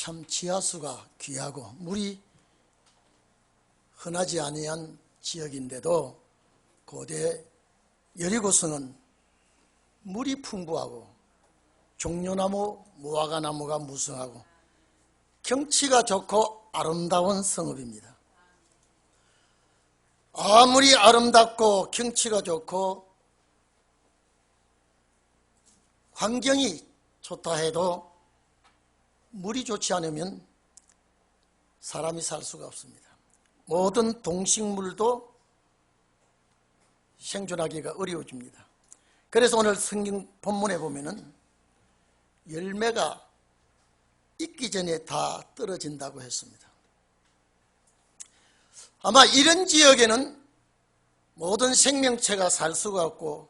참 지하수가 귀하고 물이 흔하지 아니한 지역인데도 고대 여리고성은 물이 풍부하고 종려나무, 무화과나무가 무성하고 경치가 좋고 아름다운 성읍입니다. 아무리 아름답고 경치가 좋고 환경이 좋다 해도 물이 좋지 않으면 사람이 살 수가 없습니다. 모든 동식물도 생존하기가 어려워집니다. 그래서 오늘 성경 본문에 보면은 열매가 익기 전에 다 떨어진다고 했습니다. 아마 이런 지역에는 모든 생명체가 살 수가 없고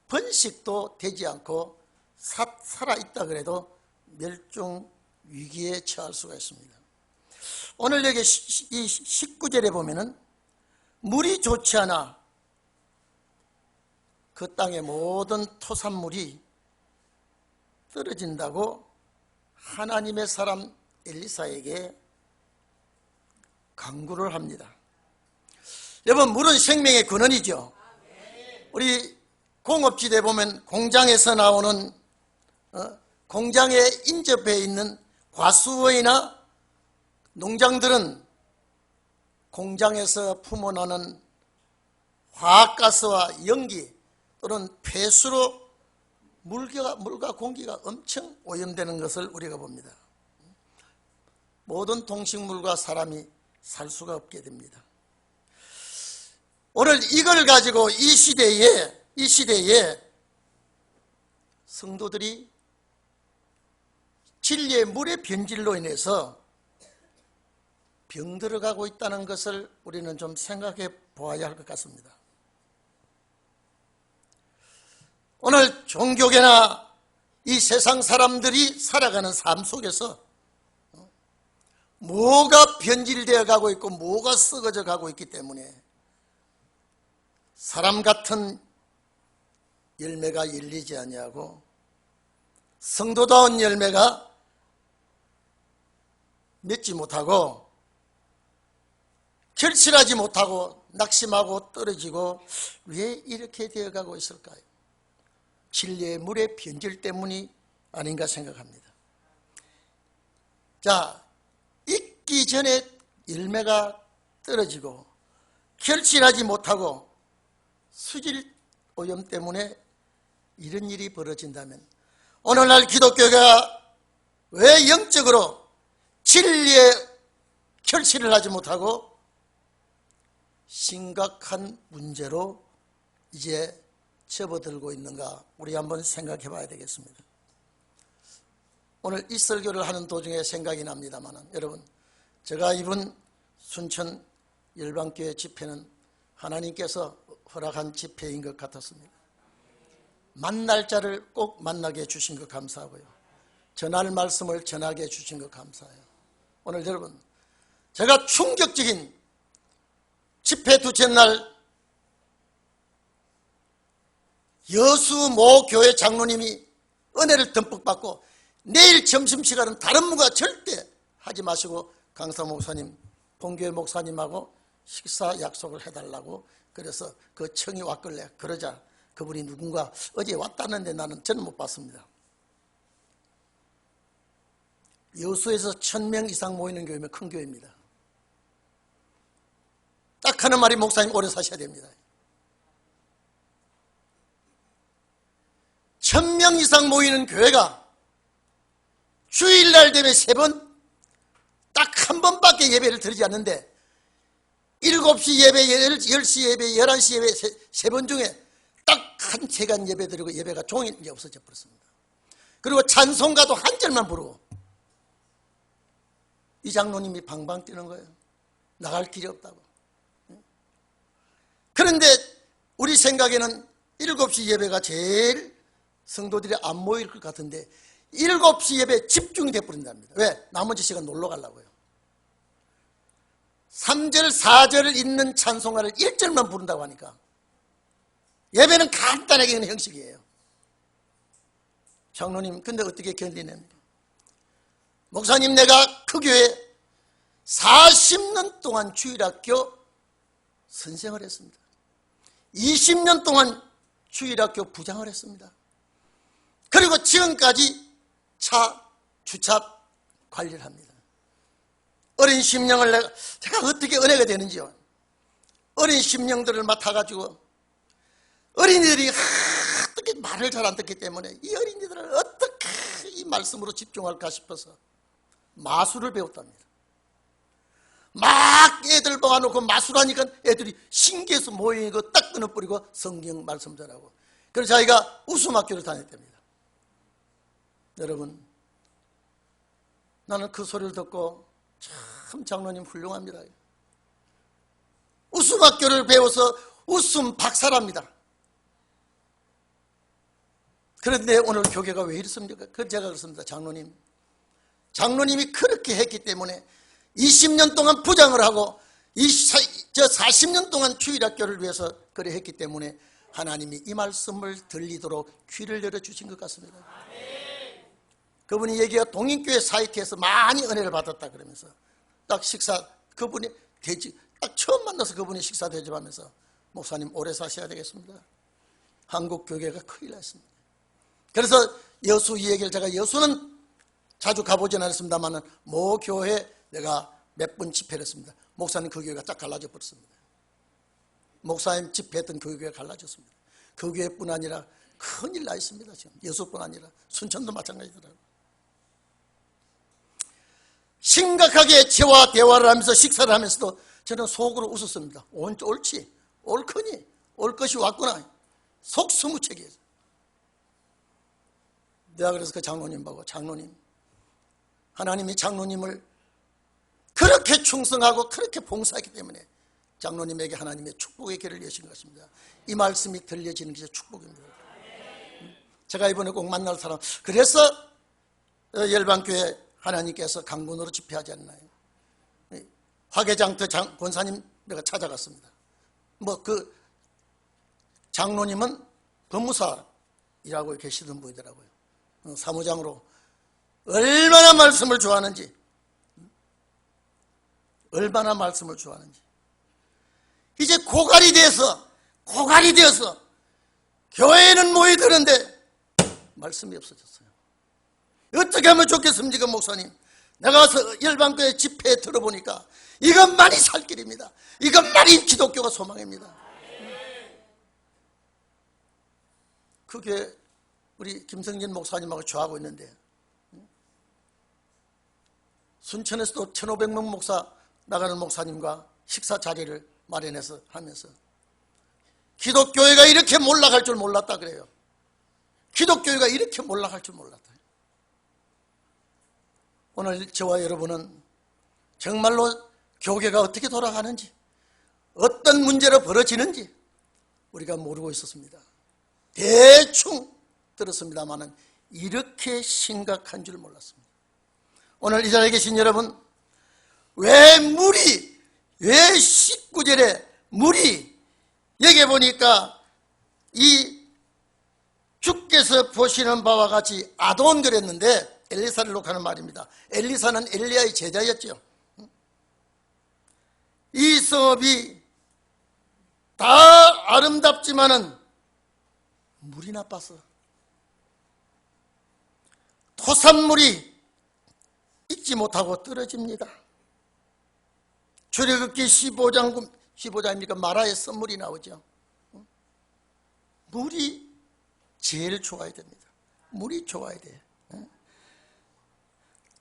번식도 되지 않고 살아있다 그래도 멸종 위기에 처할 수가 있습니다. 오늘 여기 이 19절에 보면은 물이 좋지 않아 그 땅의 모든 토산물이 떨어진다고 하나님의 사람 엘리사에게 강구를 합니다. 여러분, 물은 생명의 근원이죠. 우리 공업지대에 보면 공장에서 나오는 공장에 인접해 있는 과수원이나 농장들은 공장에서 품어나는 화학가스와 연기 또는 폐수로 물과 공기가 엄청 오염되는 것을 우리가 봅니다. 모든 동식물과 사람이 살 수가 없게 됩니다. 오늘 이걸 가지고 이 시대에 성도들이 진리의 물의 변질로 인해서 병들어가고 있다는 것을 우리는 좀 생각해 보아야 할 것 같습니다. 오늘 종교계나 이 세상 사람들이 살아가는 삶 속에서 뭐가 변질되어 가고 있고 뭐가 썩어져 가고 있기 때문에 사람 같은 열매가 열리지 아니하고 성도다운 열매가 맺지 못하고 결실하지 못하고 낙심하고 떨어지고 왜 이렇게 되어가고 있을까요? 진리의 물의 변질 때문이 아닌가 생각합니다. 자, 익기 전에 열매가 떨어지고 결실하지 못하고 수질 오염 때문에 이런 일이 벌어진다면 오늘날 기독교가 왜 영적으로 진리의 결실을 하지 못하고 심각한 문제로 이제 접어들고 있는가 우리 한번 생각해 봐야 되겠습니다. 오늘 이 설교를 하는 도중에 생각이 납니다만 여러분, 제가 이번 순천 열방교회 집회는 하나님께서 허락한 집회인 것 같았습니다. 만날 자를 꼭 만나게 해주신 것 감사하고요, 전할 말씀을 전하게 해주신 것 감사해요. 오늘 여러분, 제가 충격적인 집회 두째 날 여수 모 교회 장로님이 은혜를 듬뿍 받고 내일 점심시간은 다른 문과 절대 하지 마시고 강사 목사님, 본교회 목사님하고 식사 약속을 해달라고 그래서 그 청이 왔길래 그러자 그분이 누군가 어제 왔다는데 저는 못 봤습니다. 여수에서 1000명 이상 모이는 교회면 큰 교회입니다. 딱 하는 말이 목사님 오래 사셔야 됩니다. 1000명 이상 모이는 교회가 주일날 되면 3번, 딱 한 번밖에 예배를 드리지 않는데 7시 예배, 10시 예배, 11시 예배 3번 중에 딱 한 시간 예배 드리고 예배가 종일 이제 없어져 버렸습니다. 그리고 찬송가도 한 절만 부르고 이 장로님이 방방 뛰는 거예요. 나갈 길이 없다고. 그런데 우리 생각에는 7시 예배가 제일 성도들이 안 모일 것 같은데 7시 예배에 집중이 돼버린답니다. 왜? 나머지 시간 놀러 가려고요. 3절, 4절을 있는 찬송가를 1절만 부른다고 하니까 예배는 간단하게 하는 형식이에요. 장로님, 근데 어떻게 견디냅니까? 목사님, 내가 그 교회 40년 동안 주일학교 선생을 했습니다. 20년 동안 주일학교 부장을 했습니다. 그리고 지금까지 차 주차 관리를 합니다. 어린 심령을 제가 어떻게 은혜가 되는지요. 어린 심령들을 맡아가지고 어린이들이 어떻게 말을 잘 안 듣기 때문에 이 어린이들을 어떻게 이 말씀으로 집중할까 싶어서 마술을 배웠답니다. 막 애들 모아놓고 마술하니까 애들이 신기해서 모이고 딱 끊어버리고 성경 말씀 전하고, 그래서 자기가 웃음학교를 다녔답니다. 여러분, 나는 그 소리를 듣고 참 장로님 훌륭합니다. 웃음학교를 배워서 웃음 박사랍니다. 그런데 오늘 교계가 왜 이렇습니까? 제가 그렇습니다. 장로님이 그렇게 했기 때문에 20년 동안 부장을 하고 40년 동안 주일학교를 위해서 그래 했기 때문에 하나님이 이 말씀을 들리도록 귀를 열어주신 것 같습니다. 그분이 얘기가 동인교회 사이트에서 많이 은혜를 받았다 그러면서 딱 그분이 딱 처음 만나서 그분이 식사 대접하면서 목사님 오래 사셔야 되겠습니다. 한국 교계가 큰일 났습니다. 그래서 여수 이 얘기를 제가 여수는 자주 가보진 않았습니다만 모 교회 내가 몇 번 집회를 했습니다. 목사님 그 교회가 딱 갈라져 버렸습니다. 목사님 집회했던 그 교회가 갈라졌습니다. 그 교회뿐 아니라 큰일 나 있습니다. 지금 여수뿐 아니라 순천도 마찬가지더라고요. 심각하게 저와 대화를 하면서 식사를 하면서도 저는 속으로 웃었습니다. 옳지, 옳거니, 올 것이 왔구나. 속 스무책이에요. 내가 그래서 그 장로님 보고, 장로님, 하나님이 장로님을 그렇게 충성하고 그렇게 봉사했기 때문에 장로님에게 하나님의 축복의 길을 여신 것입니다. 이 말씀이 들려지는 게 축복입니다. 제가 이번에 꼭 만날 사람, 그래서 열방교회 하나님께서 강군으로 집회하지 않나요? 화개장터 권사님 내가 찾아갔습니다. 그 장로님은 법무사이라고 계시던 분이더라고요. 사무장으로 얼마나 말씀을 좋아하는지, 얼마나 말씀을 좋아하는지. 이제 고갈이 되어서 교회에는 모이드는데 말씀이 없어졌어요. 어떻게 하면 좋겠습니까, 목사님? 내가 가서 열방교회 집회에 들어보니까 이것만이 살 길입니다. 이것만이 기독교가 소망입니다. 그게 우리 김성진 목사님하고 좋아하고 있는데, 순천에서도 1,500명 목사 나가는 목사님과 식사 자리를 마련해서 하면서 기독교회가 이렇게 몰락할 줄 몰랐다 그래요. 기독교회가 이렇게 몰락할 줄 몰랐다. 오늘 저와 여러분은 정말로 교계가 어떻게 돌아가는지, 어떤 문제로 벌어지는지 우리가 모르고 있었습니다. 대충 들었습니다만 이렇게 심각한 줄 몰랐습니다. 오늘 이 자리에 계신 여러분, 왜 19절에 물이, 여기 보니까 이 주께서 보시는 바와 같이 아돈 그랬는데 엘리사를 녹하는 말입니다. 엘리사는 엘리야의 제자였죠. 이 성읍이 다 아름답지만은 물이 나빠서 토산물이 잊지 못하고 떨어집니다. 출애굽기 15장입니까? 마라의 선물이 나오죠. 물이 제일 좋아야 됩니다. 물이 좋아야 돼요.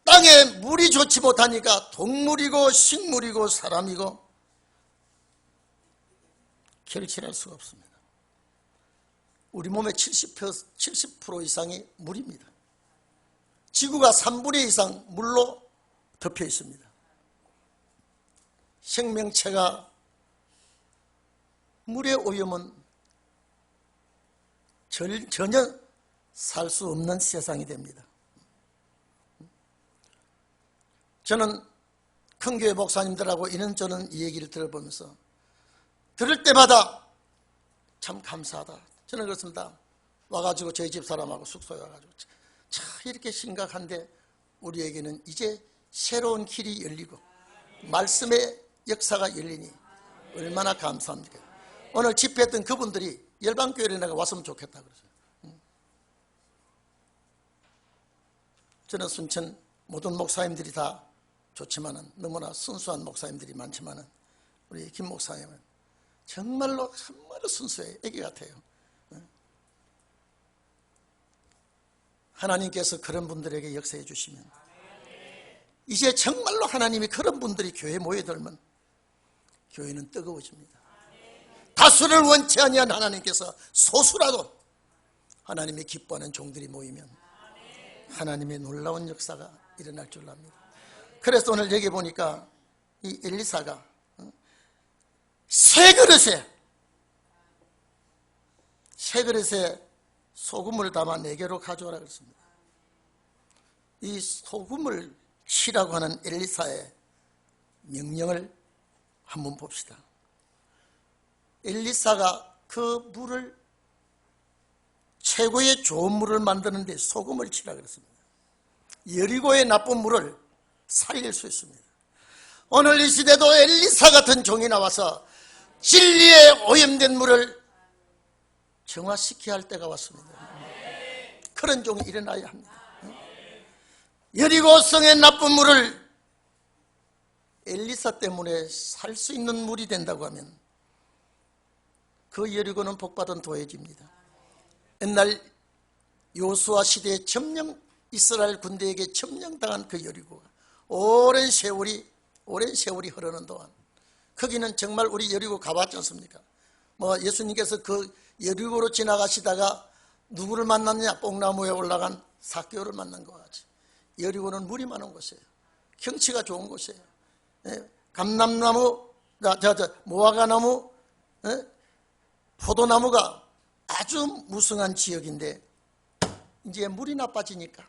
땅에 물이 좋지 못하니까 동물이고 식물이고 사람이고 결실할 수가 없습니다. 우리 몸의 70% 이상이 물입니다. 지구가 3분의 2 이상 물로 덮여 있습니다. 생명체가 물의 오염은 전혀 살 수 없는 세상이 됩니다. 저는 큰 교회 목사님들하고 이런저런 이 얘기를 들어보면서 들을 때마다 참 감사하다. 저는 그렇습니다. 와가지고 저희 집 사람하고 숙소에 와가지고 참 이렇게 심각한데 우리에게는 이제 새로운 길이 열리고 말씀의 역사가 열리니 얼마나 감사합니까? 오늘 집회했던 그분들이 열방교회에 내가 왔으면 좋겠다 그러세요. 저는 순천 모든 목사님들이 다 좋지만은 너무나 순수한 목사님들이 많지만은 우리 김 목사님은 정말로 순수해요. 애기 같아요. 하나님께서 그런 분들에게 역사해 주시면 이제 정말로 하나님이 그런 분들이 교회에 모여들면 교회는 뜨거워집니다. 다수를 원치 아니한 하나님께서 소수라도 하나님이 기뻐하는 종들이 모이면 하나님의 놀라운 역사가 일어날 줄 압니다. 그래서 오늘 여기 보니까 이 엘리사가 새 그릇에 소금을 담아 4개로 가져오라 그랬습니다. 이 소금을 치라고 하는 엘리사의 명령을 한번 봅시다. 엘리사가 그 물을 최고의 좋은 물을 만드는데 소금을 치라 그랬습니다. 여리고의 나쁜 물을 살릴 수 있습니다. 오늘 이 시대도 엘리사 같은 종이 나와서 진리에 오염된 물을 정화시켜야 할 때가 왔습니다. 그런 종이 일어나야 합니다. 여리고성의 나쁜 물을 엘리사 때문에 살 수 있는 물이 된다고 하면 그 여리고는 복받은 도회지입니다. 옛날 요수아 시대에 이스라엘 군대에게 점령당한 그 여리고가 오랜 세월이 흐르는 동안 거기는 정말 우리 여리고 가봤지 않습니까? 예수님께서 그 여리고로 지나가시다가 누구를 만났냐? 뽕나무에 올라간 삭개오를 만난 것 같이. 여리고는 물이 많은 곳이에요. 경치가 좋은 곳이에요. 감람나무, 무화과나무, 포도나무가 아주 무성한 지역인데 이제 물이 나빠지니까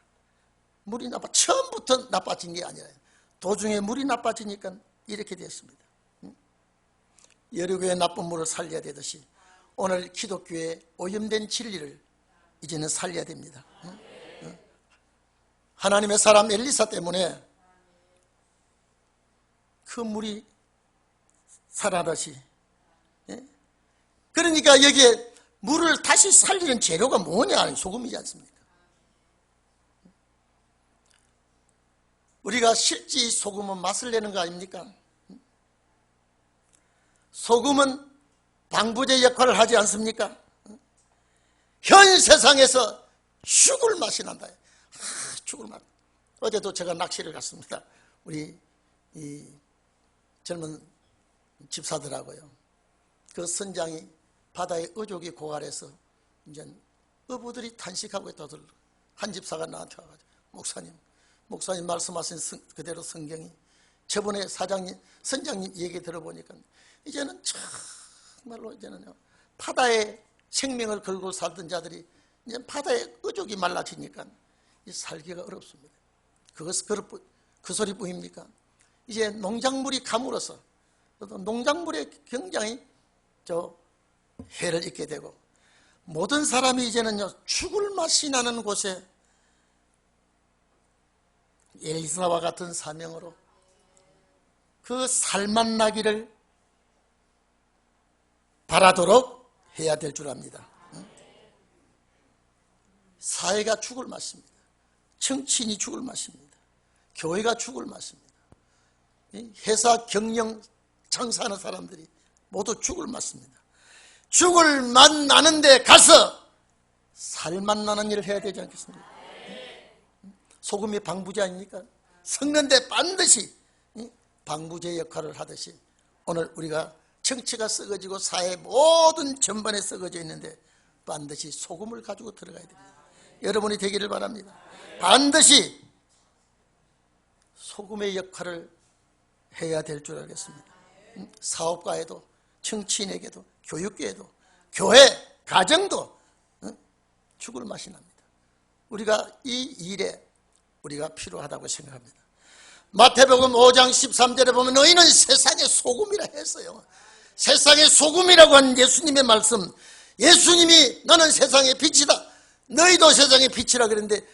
처음부터 나빠진 게 아니라 도중에 물이 나빠지니까 이렇게 됐습니다. 여리고의 나쁜 물을 살려야 되듯이 오늘 기독교의 오염된 진리를 이제는 살려야 됩니다. 하나님의 사람 엘리사 때문에 그 물이 살아나시. 그러니까 여기에 물을 다시 살리는 재료가 뭐냐? 소금이지 않습니까? 우리가 실제 소금은 맛을 내는 거 아닙니까? 소금은 방부제 역할을 하지 않습니까? 현 세상에서 죽을 맛이 난다. 죽을 맛. 어제도 제가 낚시를 갔습니다. 우리 이 젊은 집사들하고요. 그 선장이 바다에 어족이 고갈해서 이제 어부들이 탄식하고 있다더라고요. 한 집사가 나한테 와가지고 목사님 말씀하신 그대로 성경이 저번에 선장님 얘기 들어보니까 이제는 정말로 이제는요 바다에 생명을 걸고 살던 자들이 이제 바다에 어족이 말라지니까 살기가 어렵습니다. 그 소리뿐입니까? 이제 농작물이 가물어서 농작물에 굉장히 해를 입게 되고 모든 사람이 이제는요 죽을 맛이 나는 곳에 엘리사와 같은 사명으로 그 살맛 나기를 바라도록 해야 될 줄 압니다. 사회가 죽을 맛입니다. 정치인이 죽을 맛입니다. 교회가 죽을 맛입니다. 회사 경영 장사하는 사람들이 모두 죽을 맛입니다. 죽을 맛 나는데 가서 살맛 나는 일을 해야 되지 않겠습니까? 소금이 방부제 아닙니까? 섞는데 반드시 방부제 역할을 하듯이 오늘 우리가 정치가 썩어지고 사회 모든 전반에 썩어져 있는데 반드시 소금을 가지고 들어가야 됩니다. 여러분이 되기를 바랍니다. 반드시 소금의 역할을 해야 될 줄 알겠습니다. 사업가에도 정치인에게도 교육계에도 교회, 가정도 죽을 맛이 납니다. 우리가 이 일에 우리가 필요하다고 생각합니다. 마태복음 5장 13절에 보면 너희는 세상의 소금이라 했어요. 세상의 소금이라고 한 예수님의 말씀, 예수님이 너는 세상의 빛이다, 너희도 세상의 빛이라 그랬는데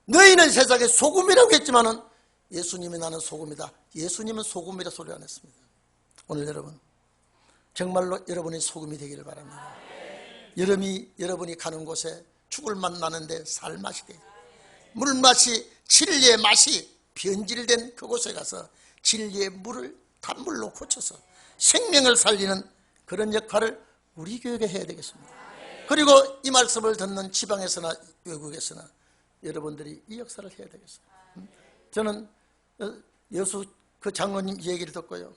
너희는 세상의 소금이라고 했지만은 예수님이 나는 소금이다. 예수님은 소금이라 소리 안 했습니다. 오늘 여러분 정말로 여러분이 소금이 되기를 바랍니다. 여러분이 가는 곳에 죽을 맛 나는데 살 맛이 돼. 물맛이 진리의 맛이 변질된 그곳에 가서 진리의 물을 단물로 고쳐서 생명을 살리는 그런 역할을 우리 교회가 해야 되겠습니다. 그리고 이 말씀을 듣는 지방에서나 외국에서나 여러분들이 이 역사를 해야 되겠어요. 저는 여수 그 장로님 얘기를 듣고요.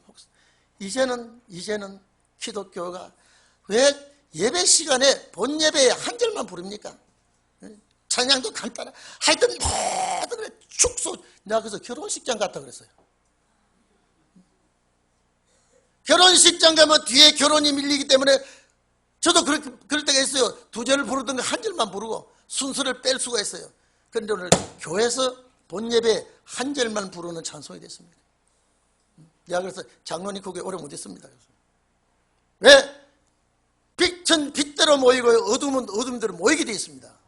이제는 기독교가 왜 예배 시간에 본 예배에 한 절만 부릅니까? 찬양도 간단해. 하여튼 모든 축소. 내가 그래서 결혼식장 갔다 그랬어요. 결혼식장 가면 뒤에 결혼이 밀리기 때문에 저도 그럴 때가 있어요. 두 절을 부르던 거 한 절만 부르고 순서를 뺄 수가 있어요. 그런데 오늘 교회에서 본 예배 한 절만 부르는 찬송이 됐습니다. 내가 그래서 장로님 그게 오래 못 했습니다. 왜? 빛은 빛대로 모이고 어둠은 어둠대로 모이게 되어 있습니다.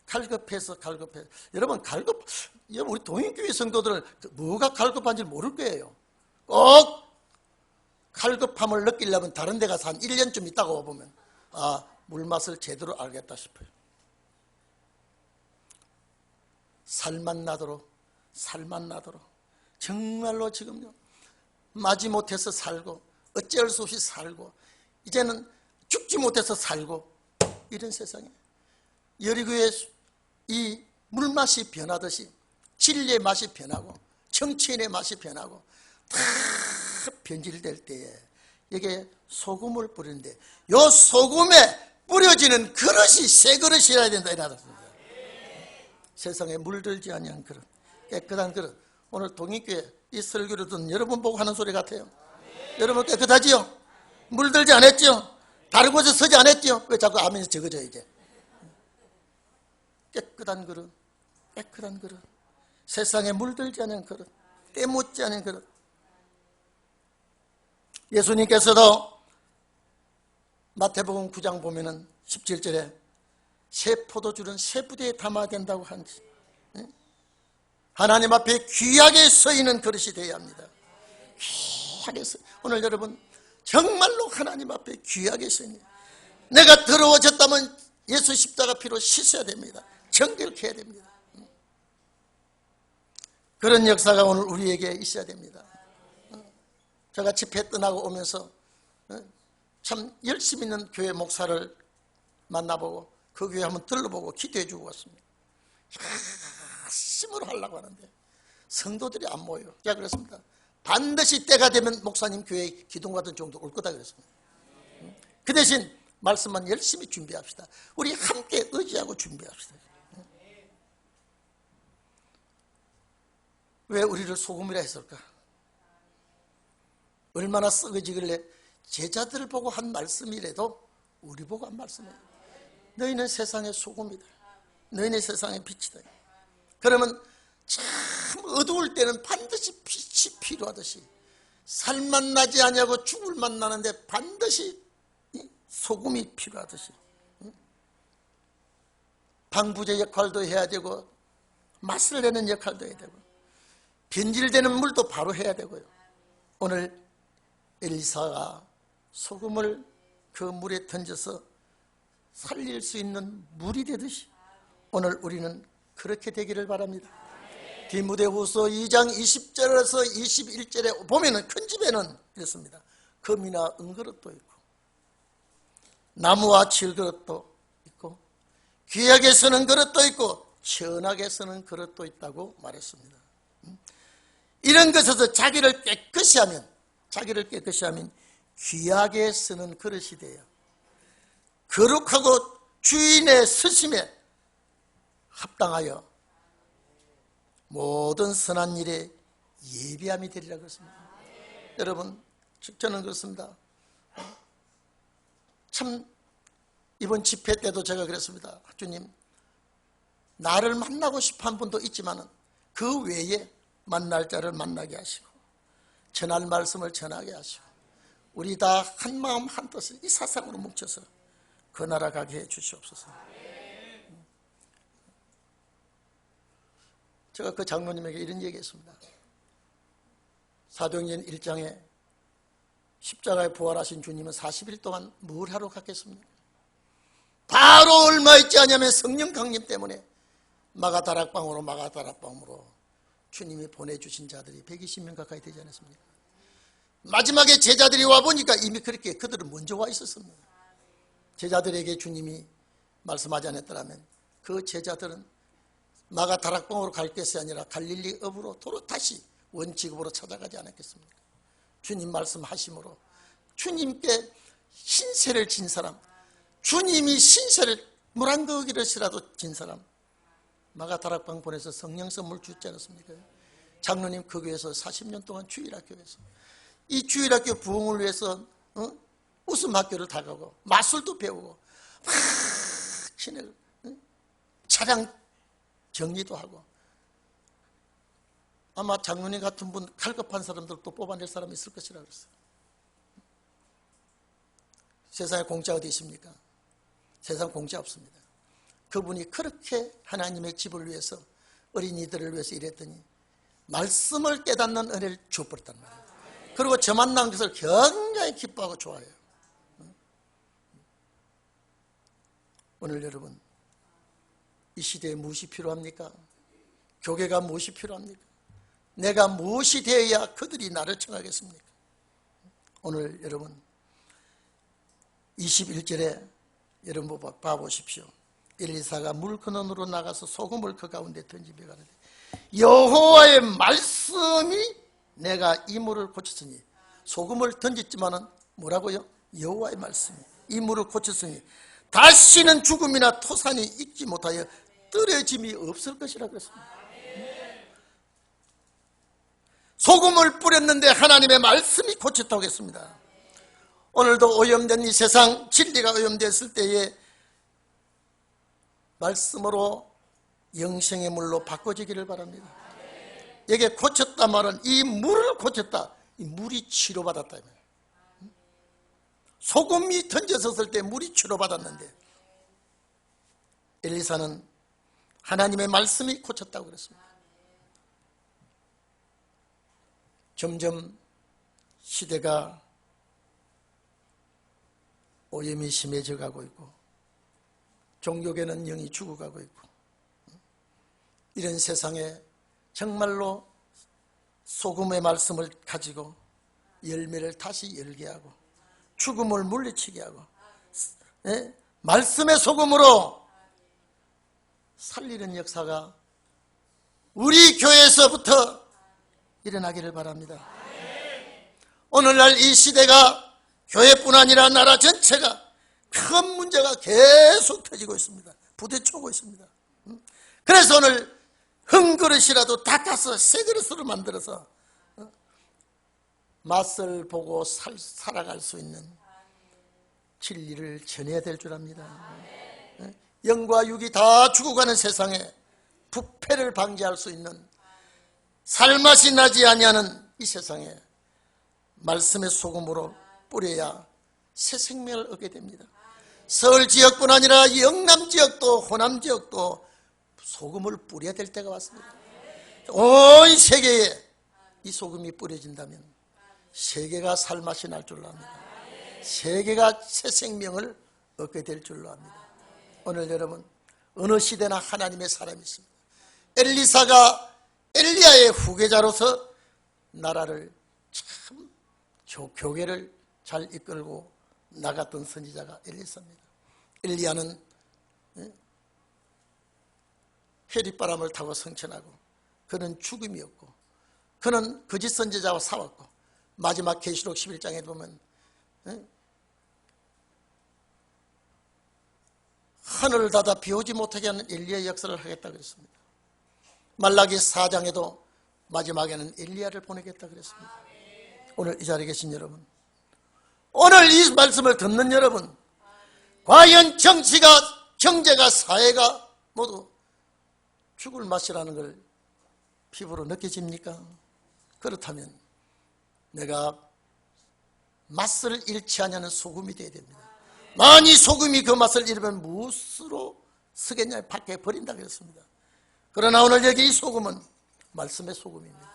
갈급해서 여러분 우리 동인교회 성도들은 뭐가 갈급한지 모를 거예요. 꼭 갈급함을 느끼려면 다른 데 가서 한 1년쯤 있다가 와보면 물맛을 제대로 알겠다 싶어요. 살만 나도록 정말로 지금요 마지못해서 살고 어쩔 수 없이 살고 이제는 죽지 못해서 살고 이런 세상에 여리고의 이 물맛이 변하듯이 진리의 맛이 변하고 정치인의 맛이 변하고 다 변질될 때에 여기에 소금을 뿌리는데 요 소금에 뿌려지는 그릇이 새 그릇이라야 된다 이랬습니다. 세상에 물들지 아니한 그릇, 깨끗한 그릇. 오늘 동익교회 이 설교를 듣는 여러분 보고 하는 소리 같아요. 여러분 깨끗하지요? 물들지 않았죠? 다른 곳에 서지 않았죠? 왜 자꾸 아멘이 적어져 이제? 깨끗한 그릇, 세상에 물들지 않은 그릇, 때묻지 않은 그릇. 예수님께서도 마태복음 9장 보면은 17절에 새 포도주는 새 부대에 담아야 된다고 한지 하나님 앞에 귀하게 서있는 그릇이 되어야 합니다. 귀하게 서. 오늘 여러분 정말로 하나님 앞에 귀하게 서있는, 내가 더러워졌다면 예수 십자가 피로 씻어야 됩니다. 정결케 해야 됩니다. 그런 역사가 오늘 우리에게 있어야 됩니다. 제가 집회 떠나고 오면서 참 열심히 있는 교회 목사를 만나보고 그 교회 한번 들러보고 기도해 주고 왔습니다. 열심으로 하려고 하는데 성도들이 안 모여요. 제가 그랬습니다. 반드시 때가 되면 목사님 교회에 기둥 같은 정도 올 거다 그랬습니다. 그 대신 말씀만 열심히 준비합시다. 우리 함께 의지하고 준비합시다. 왜 우리를 소금이라 했을까? 얼마나 썩어지길래 제자들을 보고 한 말씀이라도 우리 보고 한 말씀이에요. 너희는 세상의 소금이다. 너희는 세상의 빛이다. 그러면 참 어두울 때는 반드시 빛이 필요하듯이 살맛 나지 아니하고 죽을 맛 나는데 반드시 소금이 필요하듯이 방부제 역할도 해야 되고 맛을 내는 역할도 해야 되고 변질되는 물도 바로 해야 되고요. 오늘 엘리사가 소금을 그 물에 던져서 살릴 수 있는 물이 되듯이 오늘 우리는 그렇게 되기를 바랍니다. 디모데후서 2장 20절에서 21절에 보면은 큰 집에는 이렇습니다. 금이나 은그릇도 있고 나무와 질그릇도 있고 귀하게 쓰는 그릇도 있고 시원하게 쓰는 그릇도 있다고 말했습니다. 이런 것에서 자기를 깨끗이 하면 귀하게 쓰는 그릇이 돼요. 거룩하고 주인의 스심에 합당하여 모든 선한 일에 예비함이 되리라 그랬습니다. 여러분 저는 그렇습니다. 참 이번 집회 때도 제가 그랬습니다. 주님, 나를 만나고 싶어 한 분도 있지만 그 외에 만날 자를 만나게 하시고 전할 말씀을 전하게 하시고 우리 다 한 마음 한 뜻을 이 사상으로 뭉쳐서 그 나라 가게 해 주시옵소서. 제가 그 장로님에게 이런 얘기했습니다. 사도행전 1장에 십자가에 부활하신 주님은 40일 동안 뭘 하러 갔겠습니까? 바로 얼마 있지 않냐면 성령 강림 때문에 마가다락방으로 주님이 보내주신 자들이 120명 가까이 되지 않았습니까? 마지막에 제자들이 와보니까 이미 그렇게 그들은 먼저 와 있었습니다. 제자들에게 주님이 말씀하지 않았더라면 그 제자들은 마가다락방으로 갈 것이 아니라 갈릴리 읍으로 도로 다시 원칙읍으로 찾아가지 않았겠습니까? 주님 말씀하심으로 주님께 신세를 진 사람, 주님이 신세를 물 한 그릇이라도 진 사람, 마가다락방 보내서 성령 선물 주지 않았습니까? 장로님 그 교회에서 40년 동안 주일학교에서 이 주일학교 부흥을 위해서 웃음학교를 다 가고 마술도 배우고 막 지내고 차량 정리도 하고, 아마 장로님 같은 분 칼급한 사람들도 뽑아낼 사람이 있을 것이라 그랬어요. 세상에 공짜 어디 있습니까? 세상 공짜 없습니다. 그분이 그렇게 하나님의 집을 위해서, 어린이들을 위해서 일했더니 말씀을 깨닫는 은혜를 주어버렸단 말이에요. 그리고 저 만난 것을 굉장히 기뻐하고 좋아해요. 오늘 여러분, 이 시대에 무엇이 필요합니까? 교회가 무엇이 필요합니까? 내가 무엇이 되어야 그들이 나를 청하겠습니까? 오늘 여러분 21절에 여러분 봐보십시오. 엘리사가 물 근원으로 나가서 소금을 그 가운데 던지며 가는데 여호와의 말씀이 내가 이 물을 고쳤으니, 소금을 던졌지만은 뭐라고요? 여호와의 말씀이 이 물을 고쳤으니 다시는 죽음이나 토산이 있지 못하여 떨어짐이 없을 것이라 그랬습니다. 소금을 뿌렸는데 하나님의 말씀이 고쳤다고 했습니다. 오늘도 오염된 이 세상, 진리가 오염됐을 때에 말씀으로 영생의 물로 바꿔지기를 바랍니다. 여기에 고쳤다 말은 이 물을 고쳤다, 이 물이 치료받았다. 소금이 던져졌을 때 물이 치료받았는데 엘리사는 하나님의 말씀이 고쳤다고 그랬습니다. 점점 시대가 오염이 심해져 가고 있고 종교계는 영이 죽어가고 있고, 이런 세상에 정말로 소금의 말씀을 가지고 열매를 다시 열게 하고 죽음을 물리치게 하고 말씀의 소금으로 살리는 역사가 우리 교회에서부터 일어나기를 바랍니다. 오늘날 이 시대가 교회뿐 아니라 나라 전체가 큰 문제가 계속 터지고 있습니다. 부딪히고 있습니다. 그래서 오늘 한 그릇이라도 닦아서 새 그릇으로 만들어서 맛을 보고 살아갈 수 있는 진리를 전해야 될 줄 압니다. 영과 육이 다 죽어가는 세상에 부패를 방지할 수 있는, 살맛이 나지 아니하는 이 세상에 말씀의 소금으로 뿌려야 새 생명을 얻게 됩니다. 서울 지역뿐 아니라 영남 지역도 호남 지역도 소금을 뿌려야 될 때가 왔습니다. 온 세계에 이 소금이 뿌려진다면 세계가 살맛이 날 줄로 압니다. 세계가 새 생명을 얻게 될 줄로 압니다. 오늘 여러분, 어느 시대나 하나님의 사람이 있습니다. 엘리사가 엘리야의 후계자로서 나라를 참 교회를 잘 이끌고 나갔던 선지자가 엘리사입니다. 엘리야는 해리바람을 타고 성천하고, 그는 죽음이었고, 그는 거짓 선지자와 싸웠고, 마지막 계시록 11장에 보면 하늘을 닫아 비오지 못하게 하는 엘리야의 역사를 하겠다 그랬습니다. 말라기 4장에도 마지막에는 엘리야를 보내겠다 그랬습니다. 오늘 이 자리에 계신 여러분, 오늘 이 말씀을 듣는 여러분, 과연 정치가, 경제가, 사회가 모두 죽을 맛이라는 걸 피부로 느껴집니까? 그렇다면 내가 맛을 잃지 않냐는 소금이 되어야 됩니다. 만일 소금이 그 맛을 잃으면 무엇으로 쓰겠냐? 밖에 버린다 그랬습니다. 그러나 오늘 여기 이 소금은 말씀의 소금입니다.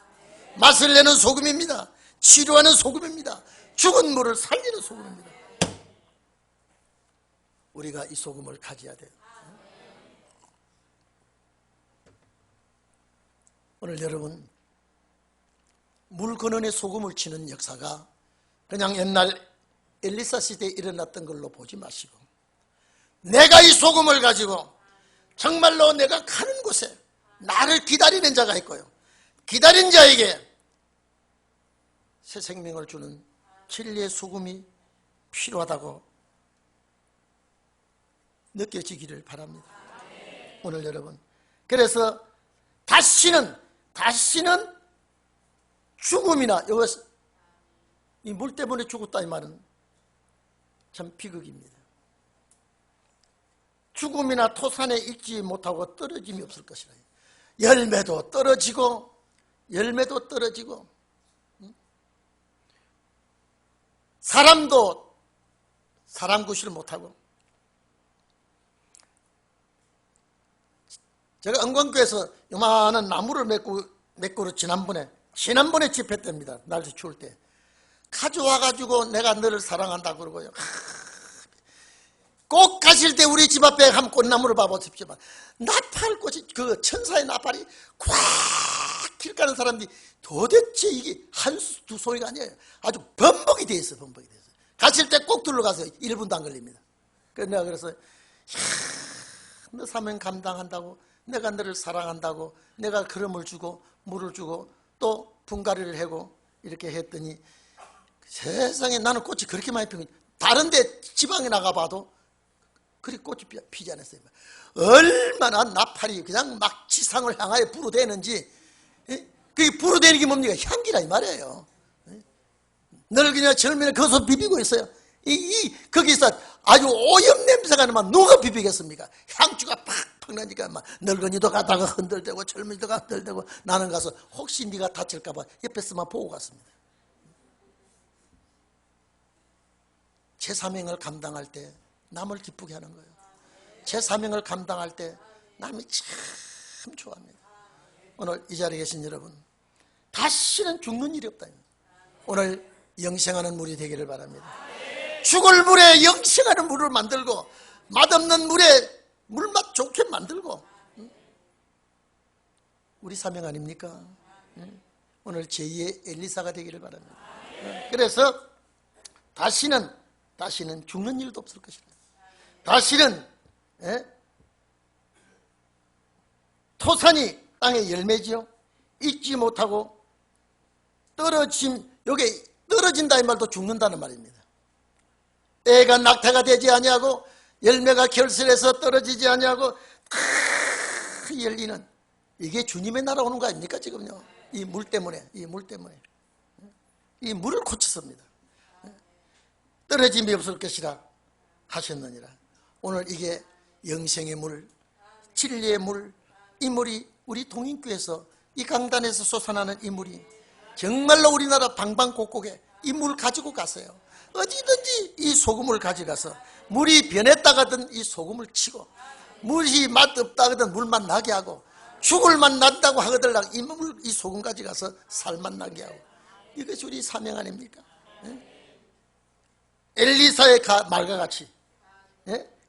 맛을 내는 소금입니다. 치료하는 소금입니다. 죽은 물을 살리는 소금입니다. 우리가 이 소금을 가져야 돼요. 오늘 여러분, 물 근원에 소금을 치는 역사가 그냥 옛날 엘리사 시대에 일어났던 걸로 보지 마시고, 내가 이 소금을 가지고 정말로 내가 가는 곳에 나를 기다리는 자가 있고요, 기다린 자에게 새 생명을 주는 진리의 소금이 필요하다고 느껴지기를 바랍니다. 오늘 여러분, 그래서 다시는 죽음이나 이 물 때문에 죽었다 이 말은 참 비극입니다. 죽음이나 토산에 익지 못하고 떨어짐이 없을 것이라. 열매도 떨어지고 사람도 사람 구실을 못하고. 제가 은광교에서 요만한 나무를 메꾸러 지난번에 집회때입니다. 날씨 추울 때 가져와가지고 내가 너를 사랑한다 그러고요. 꼭 가실 때 우리 집 앞에 한 꽃나무를 봐보십시오. 나팔꽃이, 그 천사의 나팔이 꽉 길 가는 사람들이 도대체 이게 두 소리가 아니에요. 아주 범벅이 돼 있어요. 범벅이 돼 있어요. 가실 때 꼭 둘러가세요. 1분도 안 걸립니다. 그래서 내가 그래서 너 사명 감당한다고, 내가 너를 사랑한다고, 내가 그름을 주고 물을 주고 또 분갈이를 하고 이렇게 했더니 세상에 나는 꽃이 그렇게 많이 피고, 다른 데 지방에 나가봐도 그리 꽃이 피지 않았어요. 얼마나 나팔이 그냥 막 지상을 향하여 불어대는지. 그게 불어대는 게 뭡니까? 향기라 이 말이에요. 늙은이나 젊은이나 거기서 비비고 있어요. 거기서 아주 오염 냄새가 나면 누가 비비겠습니까? 향주가 팍팍 나니까 막 늙은이도 가다가 흔들대고 젊은이도 가다가 흔들대고, 나는 가서 혹시 네가 다칠까봐 옆에서만 보고 갔습니다. 제 사명을 감당할 때 남을 기쁘게 하는 거예요. 제 사명을 감당할 때 남이 참 좋아합니다. 오늘 이 자리에 계신 여러분, 다시는 죽는 일이 없다. 오늘 영생하는 물이 되기를 바랍니다. 죽을 물에 영생하는 물을 만들고, 맛없는 물에 물맛 좋게 만들고, 우리 사명 아닙니까? 오늘 제2의 엘리사가 되기를 바랍니다. 그래서 다시는 죽는 일도 없을 것이다. 다시는 토산이 땅의 열매지요, 익지 못하고 여기 떨어진다 이 말도 죽는다는 말입니다. 애가 낙태가 되지 아니하고 열매가 결실해서 떨어지지 아니하고 열리는, 이게 주님의 나라 오는 거 아닙니까? 지금요, 이 물 때문에 이 물을 고쳤습니다. 떨어짐이 없을 것이라 하셨느니라. 오늘 이게 영생의 물, 진리의 물, 이 물이 우리 동인교에서 이 강단에서 솟아나는 이 물이 정말로 우리나라 방방곡곡에 이 물 가지고 가세요. 어디든지 이 소금을 가져가서 물이 변했다가든 이 소금을 치고, 물이 맛없다거든 물맛 나게 하고, 죽을 맛 난다고 하거든 이 소금 가져가서 살맛 나게 하고, 이것이 우리 사명 아닙니까? 엘리사의 말과 같이,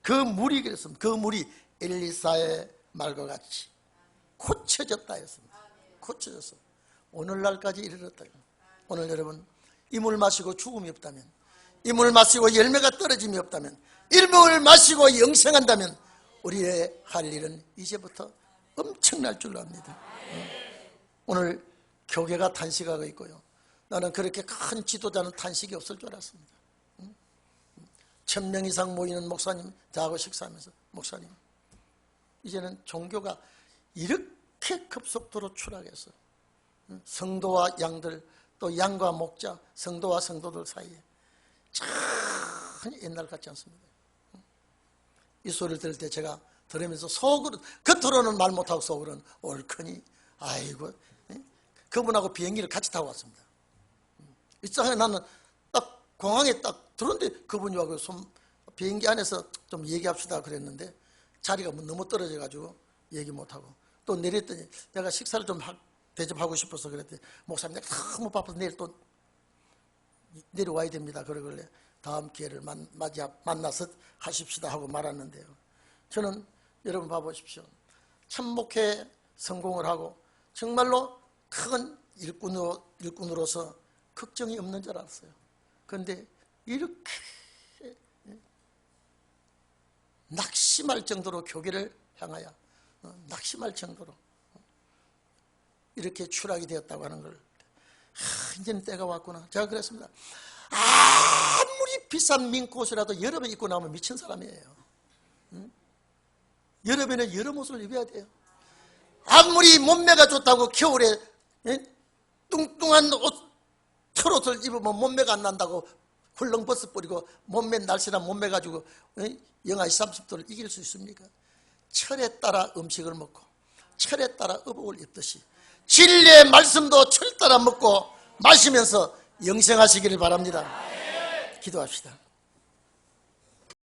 그 물이 그랬습니다. 그 물이 엘리사의 말과 같이 고쳐졌다 했습니다. 고쳐졌어. 오늘날까지 이르렀다. 오늘 여러분, 이 물 마시고 죽음이 없다면, 이 물 마시고 열매가 떨어짐이 없다면, 이 물 마시고 영생한다면 우리의 할 일은 이제부터 엄청날 줄 압니다. 오늘 교계가 탄식하고 있고요, 나는 그렇게 큰 지도자는 탄식이 없을 줄 알았습니다. 1000명 이상 모이는 목사님 저하고 식사하면서, 목사님, 이제는 종교가 이렇게 급속도로 추락해서 성도와 양들, 또 양과 목자, 성도와 성도들 사이에 전혀 옛날 같지 않습니다. 이 소리를 들을 때 제가 들으면서 속으로, 겉으로는 말 못하고 속으로는 옳거니 아이고, 그분하고 비행기를 같이 타고 왔습니다. 이상하게 나는 딱 공항에 딱 들었는데 그분이 와서 비행기 안에서 좀 얘기합시다 그랬는데 자리가 너무 떨어져 가지고 얘기 못하고, 또 내렸더니 내가 식사를 좀 대접하고 싶어서 그랬더니 목사님 내가 너무 바빠서 내일 또 내려와야 됩니다. 그러길래 다음 기회를 만나서 하십시다 하고 말았는데요. 저는 여러분 봐보십시오. 참목회 성공을 하고 정말로 큰 일꾼으로서 걱정이 없는 줄 알았어요. 그런데 이렇게 낙심할 정도로 교회를 향하여 낙심할 정도로 이렇게 추락이 되었다고 하는 걸 이제는 때가 왔구나. 제가 그랬습니다. 아무리 비싼 민코스라도 여러 번 입고 나오면 미친 사람이에요. 여러 번에 여러 옷을 입어야 돼요. 아무리 몸매가 좋다고 겨울에 뚱뚱한 털옷을 입으면 몸매가 안 난다고 훌렁 벗어버리고 몸매 날씬한 몸매 가지고 영하 30도를 이길 수 있습니까? 철에 따라 음식을 먹고 철에 따라 의복을 입듯이 진리의 말씀도 철 따라 먹고 마시면서 영생하시기를 바랍니다. 기도합시다.